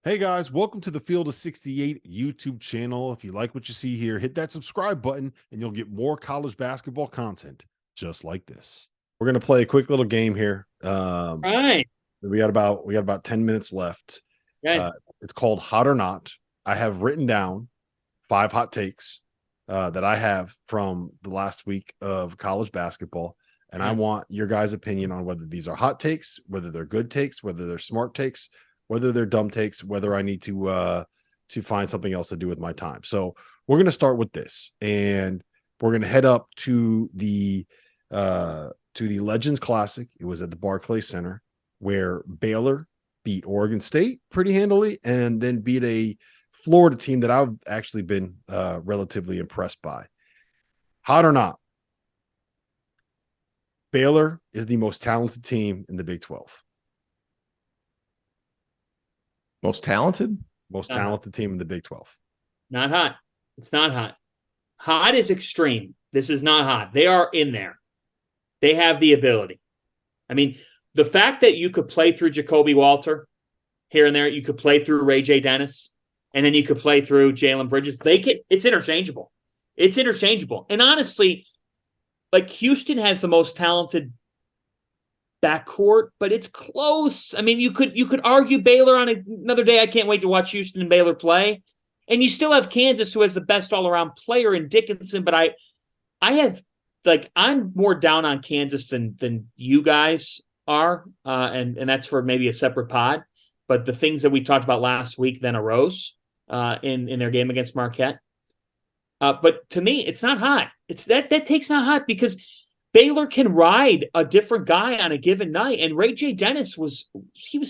Hey guys, welcome to the Field of 68 YouTube channel. If you like what you see here, hit that subscribe button and you'll get more college basketball content just like this. We're going to play a quick little game here. Right. We got about 10 minutes left. Okay. It's called Hot or Not. I have written down 5 hot takes that I have from the last week of college basketball. And I Okay. want your guys' opinion on whether these are hot takes, whether they're good takes, whether they're smart takes, whether they're dumb takes, whether I need to find something else to do with my time. So we're going to start with this, and we're going to head up to the Legends Classic. It was at the Barclays Center where Baylor beat Oregon State pretty handily, and then beat a Florida team that I've actually been relatively impressed by. Hot or not, Baylor is the most talented team in the Big 12. Most talented? Most Not hot. talented team in the Big 12. Not hot. It's not hot. Hot is extreme. This is not hot. They are in there. They have the ability. I mean, the fact that you could play through Jacoby Walter here and there, you could play through Ray J. Dennis, and then you could play through Jalen Bridges. It's interchangeable. It's interchangeable. And honestly, like Houston has the most talented backcourt, but it's close. I mean, you could argue Baylor on another day. I can't wait to watch Houston and Baylor play. And you still have Kansas, who has the best all-around player in Dickinson. But I'm more down on Kansas than you guys are, and that's for maybe a separate pod. But the things that we talked about last week then arose in their game against Marquette. But to me, it's not hot. It's that take's not hot because Baylor can ride a different guy on a given night. And Ray J. Dennis was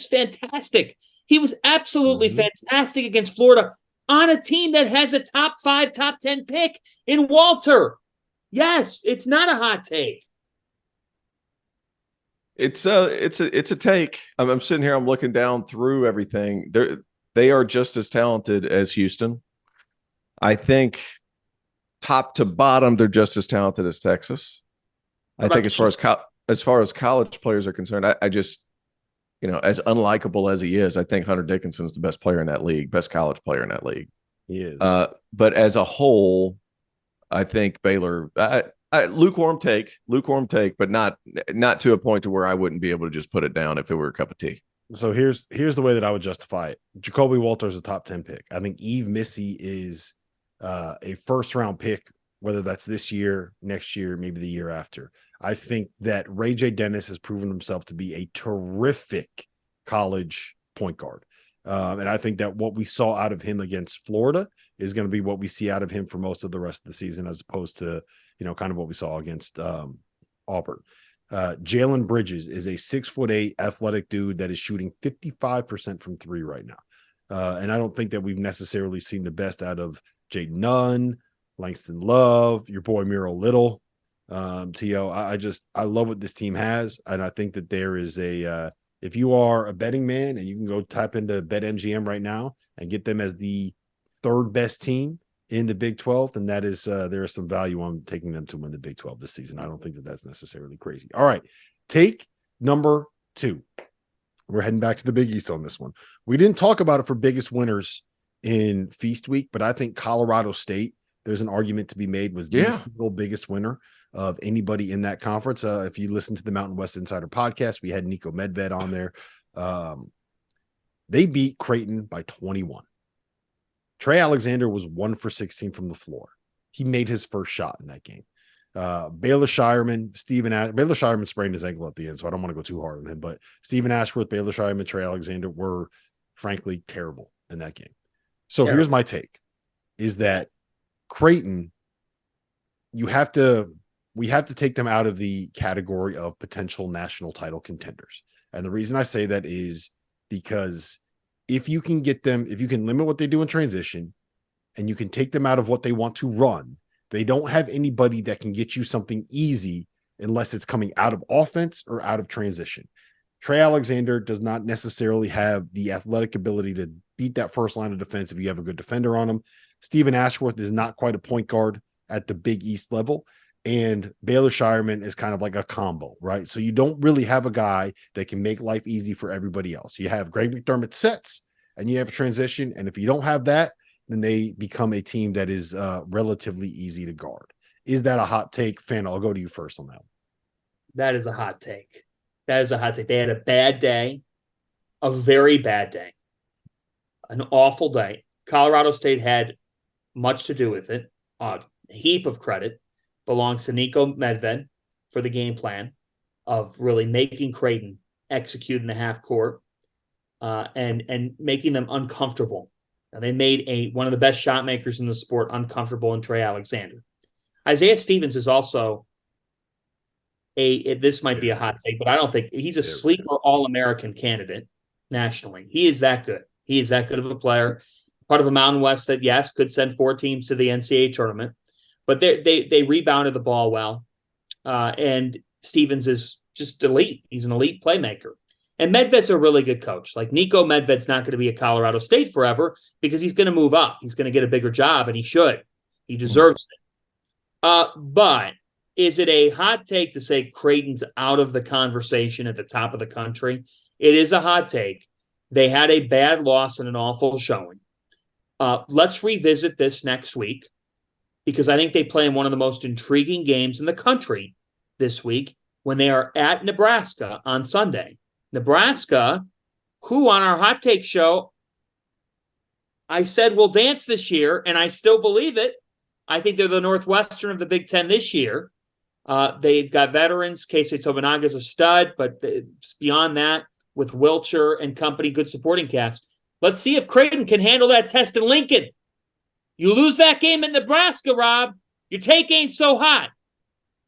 fantastic. He was absolutely fantastic against Florida on a team that has a top 5, top 10 pick in Walter. Yes, it's not a hot take. It's a take. I'm sitting here. I'm looking down through everything. They are just as talented as Houston. I think top to bottom, they're just as talented as Texas. I think as far as college players are concerned, I just, as unlikable as he is, I think Hunter Dickinson's the best player in that league, best college player in that league. He is. But as a whole, I think Baylor, lukewarm take, but not to a point to where I wouldn't be able to just put it down if it were a cup of tea. So here's the way that I would justify it. Jacoby Walter is a top 10 pick. I think Yves Missy is a first round pick, whether that's this year, next year, maybe the year after. I think that Ray J. Dennis has proven himself to be a terrific college point guard. And I think that what we saw out of him against Florida is going to be what we see out of him for most of the rest of the season, as opposed to, kind of what we saw against Auburn. Jalen Bridges is a 6'8" athletic dude that is shooting 55% from three right now. And I don't think that we've necessarily seen the best out of Jay Nunn, Langston Love, your boy Miro Little. T.O., I love what this team has. And I think that there is if you are a betting man and you can go tap into BetMGM right now and get them as the third best team in the Big 12, then that is there is some value on taking them to win the Big 12 this season. I don't think that that's necessarily crazy. All right, take number 2. We're heading back to the Big East on this one. We didn't talk about it for biggest winners in Feast Week, but I think Colorado State, there's an argument to be made, was the single biggest winner of anybody in that conference. If you listen to the Mountain West Insider podcast, we had Nico Medved on there. They beat Creighton by 21. Trey Alexander was 1 for 16 from the floor. He made his first shot in that game. Baylor Shireman sprained his ankle at the end, so I don't want to go too hard on him. But Stephen Ashworth, Baylor Shireman, Trey Alexander were frankly terrible in that game. So here's my take: is that Creighton, we have to take them out of the category of potential national title contenders. And the reason I say that is because if you can limit what they do in transition and you can take them out of what they want to run, they don't have anybody that can get you something easy unless it's coming out of offense or out of transition. Trey Alexander does not necessarily have the athletic ability to beat that first line of defense if you have a good defender on him. Stephen Ashworth is not quite a point guard at the Big East level. And Baylor Shireman is kind of like a combo, right? So you don't really have a guy that can make life easy for everybody else. You have Greg McDermott sets, and you have a transition. And if you don't have that, then they become a team that is relatively easy to guard. Is that a hot take? Fan, I'll go to you first on that one. That is a hot take. That is a hot take. They had a bad day, a very bad day, an awful day. Colorado State had much to do with it. A heap of credit belongs to Nico Medved for the game plan of really making Creighton execute in the half court and making them uncomfortable. Now, they made one of the best shot makers in the sport uncomfortable in Trey Alexander. Isaiah Stevens is also this might be a hot take, but I don't think he's a sleeper All-American candidate nationally. He is that good. He is that good of a player. Part of a Mountain West that, yes, could send 4 teams to the NCAA tournament, but they rebounded the ball well. And Stevens is just elite. He's an elite playmaker. And Medved's a really good coach. Like Nico Medved's not going to be at Colorado State forever because he's going to move up. He's going to get a bigger job, and he should. He deserves it. But is it a hot take to say Creighton's out of the conversation at the top of the country? It is a hot take. They had a bad loss and an awful showing. Let's revisit this next week because I think they play in one of the most intriguing games in the country this week when they are at Nebraska on Sunday. Nebraska, who on our hot take show, I said will dance this year, and I still believe it. I think they're the Northwestern of the Big Ten this year. They've got veterans. Keisei Tobanaga's a stud, but beyond that, with Wilcher and company, good supporting cast. Let's see if Creighton can handle that test in Lincoln. You lose that game in Nebraska, Rob, your take ain't so hot.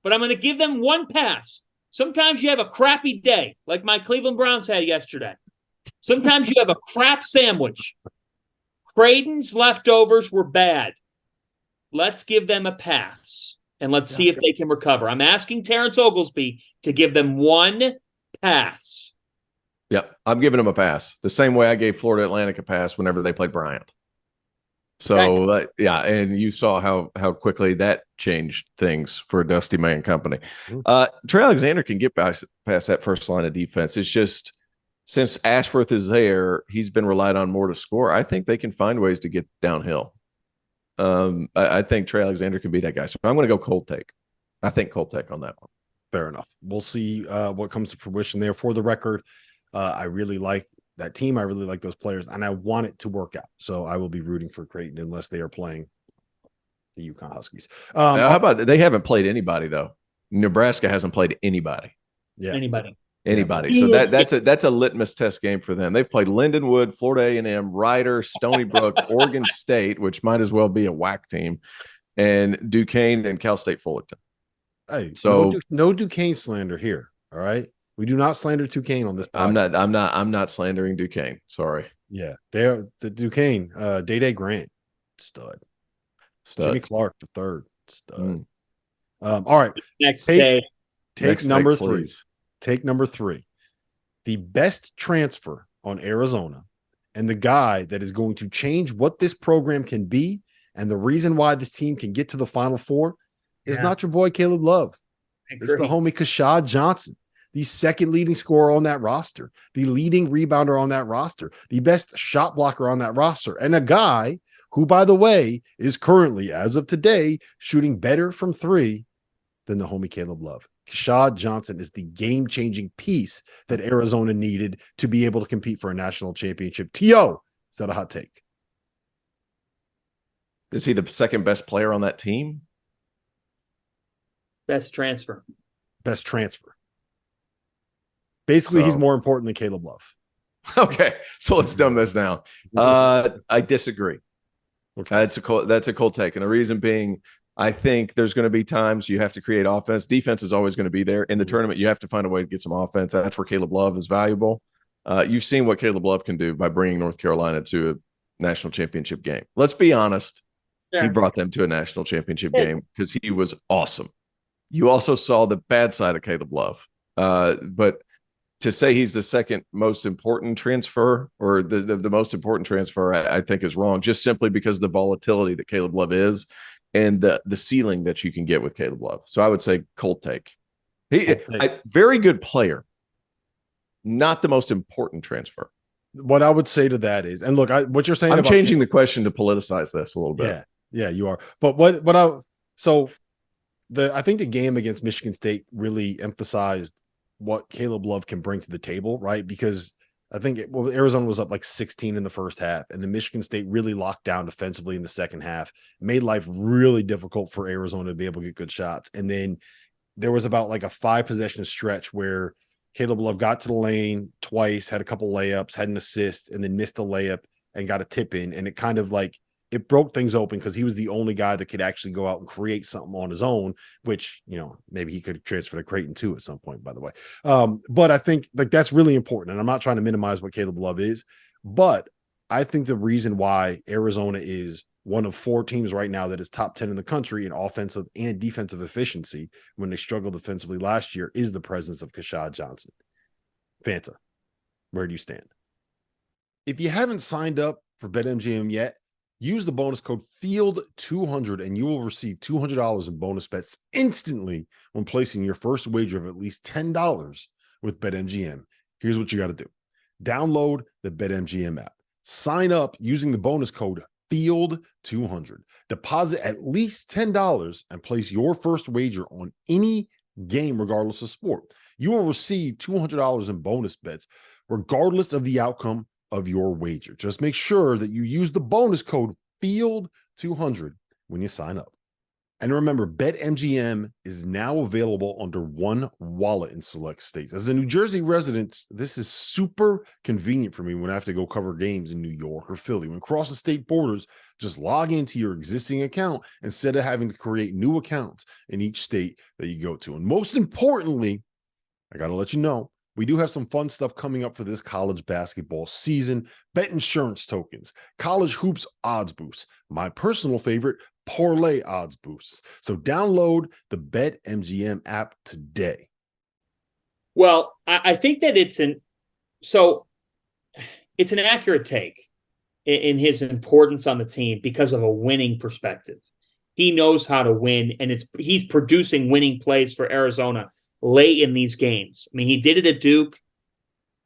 But I'm going to give them one pass. Sometimes you have a crappy day, like my Cleveland Browns had yesterday. Sometimes you have a crap sandwich. Creighton's leftovers were bad. Let's give them a pass, and let's see if they can recover. I'm asking Terrence Oglesby to give them one pass. Yep, I'm giving them a pass. The same way I gave Florida Atlantic a pass whenever they played Bryant. So, yeah, and you saw how quickly that changed things for Dusty May and company. Trey Alexander can get past that first line of defense. It's just since Ashworth is there, he's been relied on more to score. I think they can find ways to get downhill. I think Trey Alexander can be that guy. So I'm going to go cold take. I think cold take on that one. Fair enough. We'll see what comes to fruition there. For the record, I really like that team. I really like those players, and I want it to work out. So I will be rooting for Creighton unless they are playing the UConn Huskies. How about they haven't played anybody though? Nebraska hasn't played anybody. Yeah, anybody. So that's a litmus test game for them. They've played Lindenwood, Florida A&M, Rider, Stony Brook, Oregon State, which might as well be a WAC team, and Duquesne and Cal State Fullerton. Hey, so no Duquesne slander here. All right. We do not slander Duquesne on this podcast. I'm not slandering Duquesne. Sorry. Yeah, they're the Duquesne. Day Grant, stud. Jimmy Clark, the third, stud. All right. Take number three. Take number 3. The best transfer on Arizona and the guy that is going to change what this program can be and the reason why this team can get to the Final Four is not your boy Caleb Love. It's the homie Kashad Johnson. The second leading scorer on that roster, the leading rebounder on that roster, the best shot blocker on that roster, and a guy who, by the way, is currently, as of today, shooting better from 3 than the homie Caleb Love. Kashad Johnson is the game-changing piece that Arizona needed to be able to compete for a national championship. T.O., is that a hot take? Is he the second best player on that team? Best transfer. Basically, he's more important than Caleb Love. Okay, so let's dumb this down. I disagree. Okay. That's a cold take, and the reason being, I think there's going to be times you have to create offense. Defense is always going to be there. In the tournament, you have to find a way to get some offense. That's where Caleb Love is valuable. You've seen what Caleb Love can do by bringing North Carolina to a national championship game. Let's be honest. Sure. He brought them to a national championship game because he was awesome. You also saw the bad side of Caleb Love. But to say he's the second most important transfer or the most important transfer, I think is wrong, just simply because of the volatility that Caleb Love is and the ceiling that you can get with Caleb Love. So I would say cold take. Very good player, not the most important transfer. what I would say to that is, and look, what you're saying, I'm about changing the question to politicize this a little bit. Yeah, you are. But I think the game against Michigan State really emphasized what Caleb Love can bring to the table, right? Because I think Arizona was up like 16 in the first half, and then Michigan State really locked down defensively in the second half, made life really difficult for Arizona to be able to get good shots. And then there was about like a 5-possession stretch where Caleb Love got to the lane twice, had a couple layups, had an assist, and then missed a layup and got a tip in. And it kind of like, it broke things open because he was the only guy that could actually go out and create something on his own, which, maybe he could transfer to Creighton too at some point, by the way. But I think like that's really important. And I'm not trying to minimize what Caleb Love is, but I think the reason why Arizona is one of 4 teams right now that is top 10 in the country in offensive and defensive efficiency when they struggled defensively last year is the presence of Keshad Johnson. Fanta, where do you stand? If you haven't signed up for BetMGM yet, use the bonus code FIELD200 and you will receive $200 in bonus bets instantly when placing your first wager of at least $10 with BetMGM. Here's what you got to do. Download the BetMGM app. Sign up using the bonus code FIELD200. Deposit at least $10 and place your first wager on any game regardless of sport. You will receive $200 in bonus bets regardless of the outcome of your wager. Just make sure that you use the bonus code FIELD200 when you sign up. And remember, BetMGM is now available under one wallet in select states. As a New Jersey resident, this is super convenient for me when I have to go cover games in New York or Philly. When crossing state borders, just log into your existing account instead of having to create new accounts in each state that you go to. And most importantly, I got to let you know, we do have some fun stuff coming up for this college basketball season. Bet insurance tokens, college hoops odds boosts, my personal favorite, parlay odds boosts. So download the BetMGM app today. Well, I think that it's an accurate take in his importance on the team because of a winning perspective. He knows how to win, and he's producing winning plays for Arizona late in these games. I mean, he did it at Duke.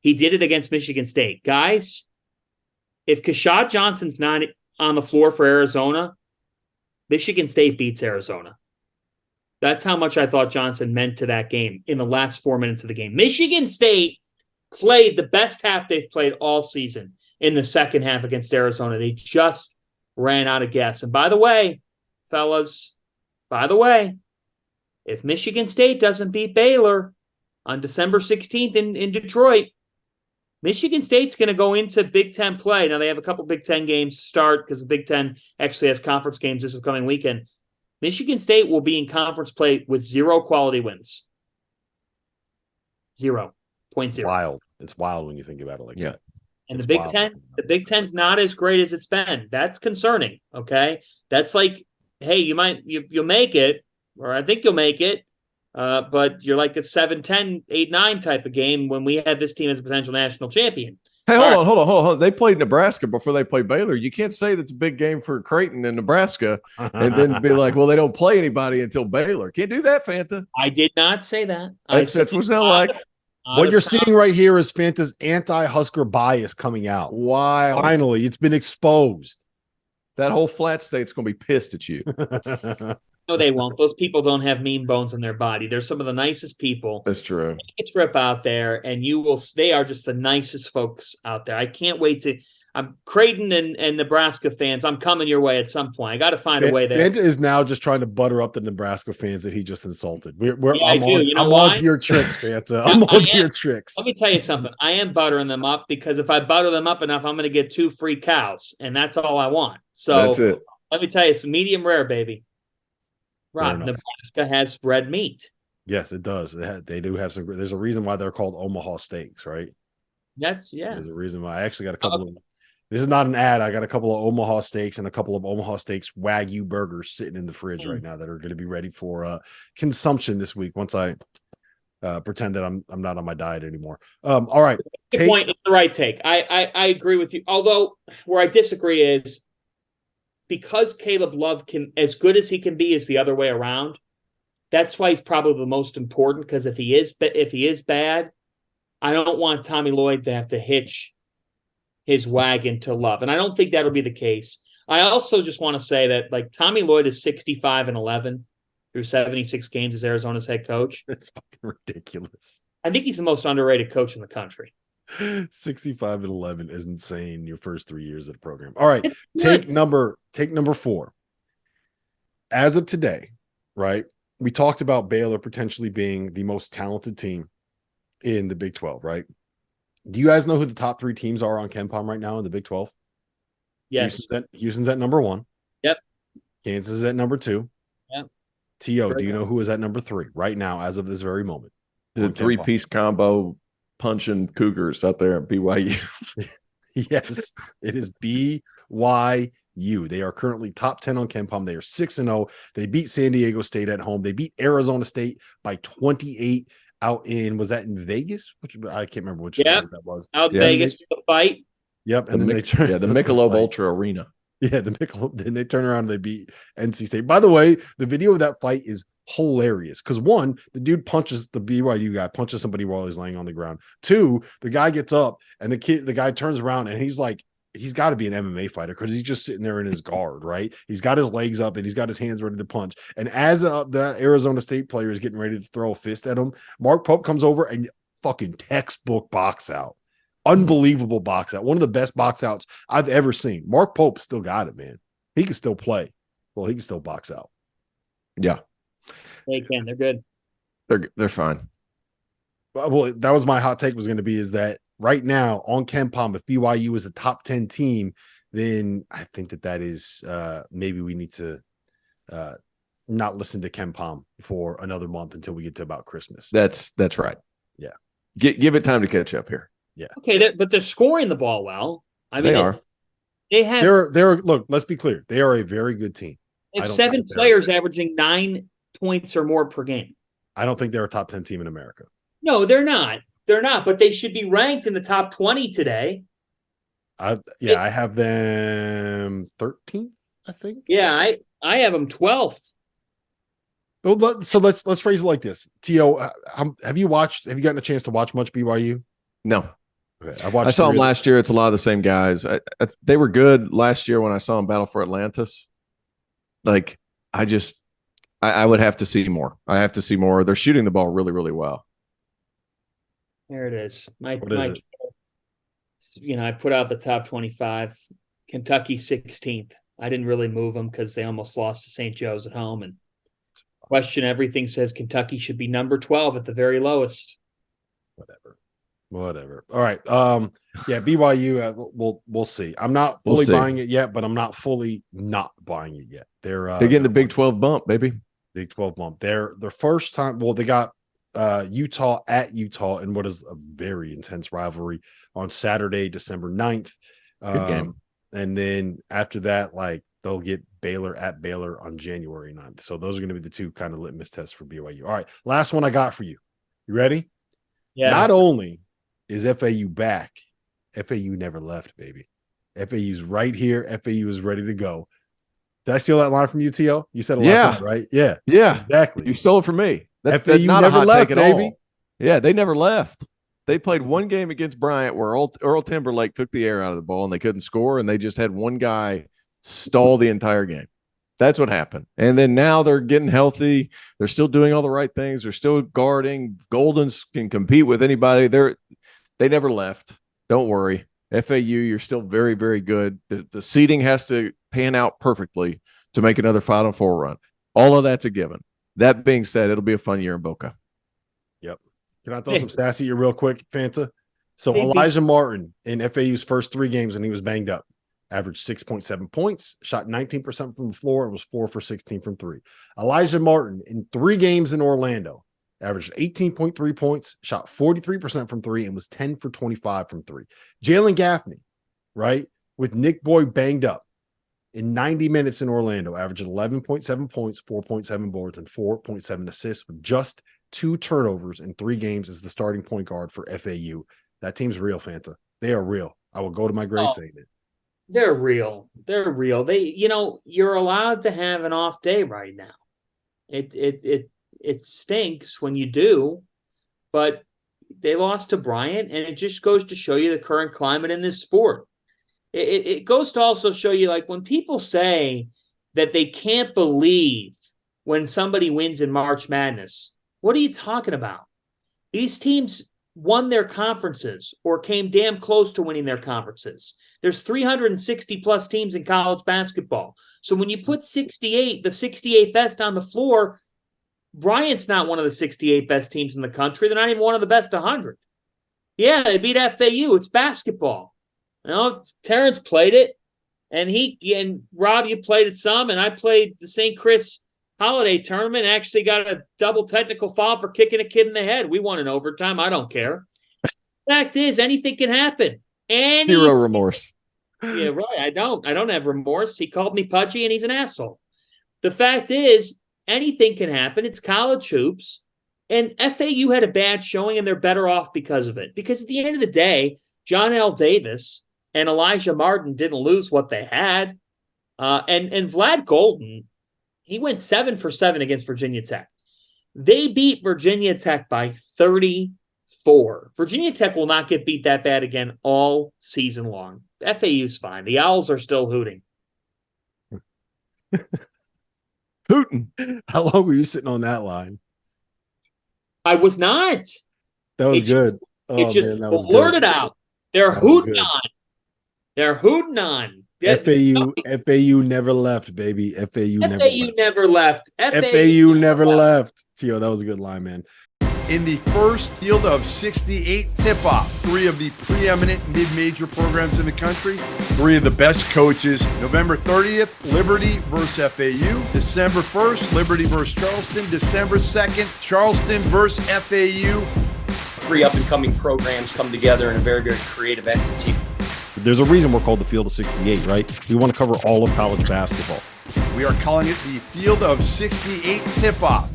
He did it against Michigan State. Guys, if Keshad Johnson's not on the floor for Arizona, Michigan State beats Arizona. That's how much I thought Johnson meant to that game in the last 4 minutes of the game. Michigan State played the best half they've played all season in the second half against Arizona. They just ran out of gas. And by the way, fellas, if Michigan State doesn't beat Baylor on December 16th in Detroit, Michigan State's going to go into Big Ten play. Now, they have a couple Big Ten games to start because the Big Ten actually has conference games this upcoming weekend. Michigan State will be in conference play with 0 quality wins. 0.0. Wild. It's wild when you think about it like that. And it's the Big Ten's not as great as it's been. That's concerning, okay? That's like, hey, you'll make it, or I think you'll make it, but you're like a 7-10, 8-9 type of game when we had this team as a potential national champion. Hey, hold on. They played Nebraska before they played Baylor. You can't say that's a big game for Creighton and Nebraska and then be like, well, they don't play anybody until Baylor. Can't do that, Fanta. I did not say that. That's what it sounds like. What you're seeing right here is Fanta's anti-Husker bias coming out. Wow. Finally, it's been exposed. That whole flat state's going to be pissed at you. No, they won't. Those people don't have mean bones in their body. They're some of the nicest people. That's true. Take a trip out there, and they are just the nicest folks out there. I can't wait to. I'm Creighton and Nebraska fans. I'm coming your way at some point. I got to find a way there. Fanta is now just trying to butter up the Nebraska fans that he just insulted. I'm on to your tricks, Fanta. I'm on to your tricks. Let me tell you something. I am buttering them up because if I butter them up enough, I'm going to get 2 free cows, and that's all I want. So that's it. Let me tell you, it's medium rare, baby. Rob, Nebraska has red meat. Yes, it does. They do have some. There's a reason why they're called Omaha steaks, right? There's a reason why. I actually got a couple of. This is not an ad. I got a couple of Omaha steaks and a couple of Omaha steaks Wagyu burgers sitting in the fridge right now that are going to be ready for consumption this week. Once I pretend that I'm not on my diet anymore. All right, good point. It's the right take. I agree with you. Although where I disagree is, because Caleb Love can, as good as he can be, is the other way around. That's why he's probably the most important. Because if he is bad, I don't want Tommy Lloyd to have to hitch his wagon to love. And I don't think that'll be the case. I also just want to say that like Tommy Lloyd is 65-11 through 76 games as Arizona's head coach. That's fucking ridiculous. I think he's the most underrated coach in the country. 65-11 is insane. Your first 3 years of the program. All right, take number 4. As of today, right? We talked about Baylor potentially being the most talented team in the Big 12, right? Do you guys know who the top 3 teams are on KenPom right now in the Big 12? Yes. Houston's at number 1. Yep. Kansas is at number 2. Yep. T.O., do you know who is at number 3 right now as of this very moment? The 3-piece combo punching Cougars out there at BYU. Yes, it is BYU. They are currently top 10 on KenPom. They are 6-0. They beat San Diego State at home. They beat Arizona State by 28 out in, was that in Vegas? I can't remember which that was. Out Vegas, the fight. Yep. And then they turned the Michelob Ultra Arena. Yeah, the Michelob. Then they turn around and they beat NC State. By the way, the video of that fight is hilarious because 1, the dude punches the BYU guy, punches somebody while he's laying on the ground. 2, the guy gets up and the guy turns around and he's like, he's got to be an MMA fighter because he's just sitting there in his guard, right? He's got his legs up and he's got his hands ready to punch. And as the Arizona State player is getting ready to throw a fist at him, Mark Pope comes over and fucking textbook box out. Unbelievable box out. One of the best box outs I've ever seen. Mark Pope still got it, man. He can still play. Well, he can still box out. Yeah. They can. They're good. They're fine. Well, that was my hot take was going to be is that right now on KenPom, if BYU is a top 10 team, then I think that is maybe we need to not listen to KenPom for another month until we get to about Christmas. That's right. Yeah. Give it time to catch up here. Yeah. Okay, but they're scoring the ball well. I mean, they are. They have. They're look. Let's be clear. They are a very good team. They have 7 players averaging 9 points or more per game. I don't think they're a top 10 team in America. No, they're not. They're not. But they should be ranked in the top 20 today. I have them 13th. I think. Yeah, I have them 12th. Well, so let's phrase it like this. T.O., have you gotten a chance to watch much BYU? No. Okay, I saw them last year. It's a lot of the same guys. They were good last year when I saw them battle for Atlantis. Like, I would have to see more. I have to see more. They're shooting the ball really, really well. There it is. What is it? I put out the top 25. Kentucky 16th. I didn't really move them because they almost lost to St. Joe's at home. And question everything says Kentucky should be number 12 at the very lowest. Whatever. All right. Yeah, BYU. We'll see. I'm not fully buying it yet, but I'm not fully not buying it yet. They're getting the Big 12 bump, baby. Big 12 bump. They're the first time. Well, they got Utah at Utah in what is a very intense rivalry on Saturday, December 9th. Good game. And then after that, like they'll get Baylor at Baylor on January 9th. So those are going to be the 2 kind of litmus tests for BYU. All right. Last one I got for you. You ready? Yeah. Not only is FAU back, FAU never left, baby. FAU's right here. FAU is ready to go. Did I steal that line from you, T.O.? You said it last night, right? Yeah. Yeah. Exactly. You stole it from me. FAU that's not never a hot left, take at baby. All. Yeah, they never left. They played one game against Bryant where Earl Timberlake took the air out of the ball and they couldn't score, and they just had one guy stall the entire game. That's what happened. And then now they're getting healthy. They're still doing all the right things. They're still guarding. Goldens can compete with anybody. They never left. Don't worry. FAU, you're still very, very good. The seeding has to pan out perfectly to make another Final Four run. All of that's a given. That being said, it'll be a fun year in Boca. Yep. Can I throw some stats at you real quick, Fanta? So Elijah Martin in FAU's first 3 games when he was banged up, averaged 6.7 points, shot 19% from the floor, and was 4 for 16 from 3. Elijah Martin in 3 games in Orlando, averaged 18.3 points, shot 43% from 3, and was 10 for 25 from 3. Jalen Gaffney, right, with Nick Boyd banged up in 90 minutes in Orlando, averaged 11.7 points, 4.7 boards, and 4.7 assists with just 2 turnovers in 3 games as the starting point guard for FAU. That team's real, Fanta. They are real. I will go to my grave saying it. They're real. They're real. You're allowed to have an off day right now. It stinks when you do, but they lost to Bryant, and it just goes to show you the current climate in this sport. It goes to also show you, like, when people say that they can't believe when somebody wins in March Madness, what are you talking about? These teams won their conferences or came damn close to winning their conferences. There's 360 plus teams in college basketball. So when you put 68, the 68 best on the floor, Bryant's not one of the 68 best teams in the country. They're not even one of the best 100. Yeah, they beat FAU. It's basketball. You know, Terrence played it, and Rob, you played it some, and I played the St. Chris Holiday Tournament. Actually got a double technical foul for kicking a kid in the head. We won in overtime. I don't care. Fact is, anything can happen. Zero remorse. Yeah, right. I don't have remorse. He called me pudgy, and he's an asshole. The fact is, anything can happen. It's college hoops. And FAU had a bad showing, and they're better off because of it. Because at the end of the day, John L. Davis and Elijah Martin didn't lose what they had. And Vlad Goalden, he went 7 for 7 against Virginia Tech. They beat Virginia Tech by 34. Virginia Tech will not get beat that bad again all season long. FAU's fine. The Owls are still hooting. Hooting. How long were you sitting on that line? I was not. That was good. It just blurted out. They're hooting on. They're hooting on. FAU never left, baby. FAU never left. FAU never left. Tio, that was a good line, man. In the first field of 68 tip-off, 3 of the preeminent mid-major programs in the country, 3 of the best coaches. November 30th, Liberty versus FAU. December 1st, Liberty versus Charleston. December 2nd, Charleston versus FAU. 3 up-and-coming programs come together in a very, very creative entity. There's a reason we're called the Field of 68, right? We want to cover all of college basketball. We are calling it the Field of 68 tip-off.